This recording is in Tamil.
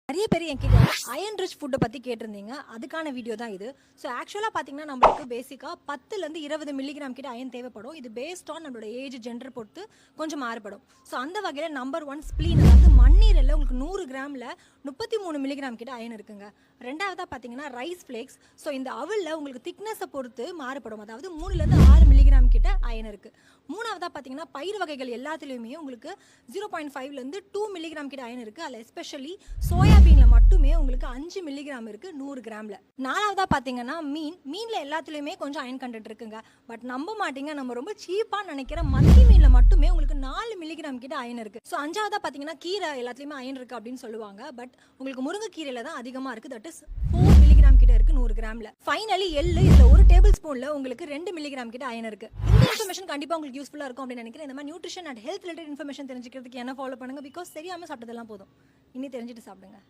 நிறைய பேர் என்கிட்ட அயன் ரிச் ஃபுட்டை பற்றி கேட்டிருந்தீங்க. அதுக்கான வீடியோ தான் இது. ஸோ ஆக்சுவலாக பார்த்தீங்கன்னா நம்மளுக்கு பேசிக்காக 10லேருந்து 20 மில்லிகிராம் கிட்ட அயன் தேவைப்படும். இது பேஸ்ட் ஆன் நம்மளோட ஏஜ் ஜெண்டர் பொறுத்து கொஞ்சம் மாறுபடும். ஸோ அந்த வகையில் நம்பர் 1 ஸ்ப்ளீன், அதாவது மண்ணீரலில் உங்களுக்கு 100 கிராமில் 33 மில்லிகிராம் கிட்ட அயன் இருக்குங்க. ரெண்டாவதாக பார்த்தீங்கன்னா ரைஸ் ஃப்ளேக்ஸ். ஸோ இந்த அவலில் உங்களுக்கு திக்னஸை பொறுத்து மாறுபடும். அதாவது 3லேருந்து 6 மில்லிகிராம் கிட்ட அயன் இருக்குது. மூணாவதாக பார்த்தீங்கன்னா பயிர் வகைகள் எல்லாத்துலேயுமே உங்களுக்கு 0.5லேருந்து 2 மில்லிகிராம் கிட்ட அயன் இருக்குது. அதில் எஸ்பெஷலி சோயாபீனில் மட்டுமே உங்களுக்கு 5 மில்லிகிராம் இருக்குது 100 கிராமில். நாலாவதாக பார்த்தீங்கன்னா மீனில் எல்லாத்துலேயுமே கொஞ்சம் அயன் கண்டென்ட் இருக்குங்க. பட் நம்ப மாட்டீங்க, நம்ம ரொம்ப சீப்பாக நினைக்கிற மத்தி மீனில் மட்டுமே உங்களுக்கு 4 மில்லிகிராம் கிட்ட அயன் இருக்குது. ஸோ அஞ்சாவதாக பார்த்தீங்கன்னா கீரை எல்லாத்துலேயுமே அயன் இருக்குது அப்படின்னு சொல்லுவாங்க. பட் உங்களுக்கு முருங்கைக்கீரையில் தான் அதிகமாக இருக்குது. தட் இஸ் 4 மில்லிகிராம் கிட்ட இருக்குது 100 கிராமில். ஃபைனலி எள்ளு, இதில் 1 டேபிள் ஸ்பூனில் உங்களுக்கு 2 மில்லிகிராம் கிட்ட அயன் இருக்குது. இந்த இன்ஃபர்மேஷன் கண்டிப்பாக உங்களுக்கு யூஸ்ஃபுல்லாக இருக்கும் அப்படின்னு நினைக்கிறேன். இந்த மாதிரி nutrition and health related information தெரிஞ்சுக்கிறதுக்கு என்ன ஃபாலோ பண்ணுங்க. பிகாஸ் தெரியாமல் சாப்பிட்டதெல்லாம் போதும், இனி தெரிஞ்சுட்டு சாப்பிடுங்க.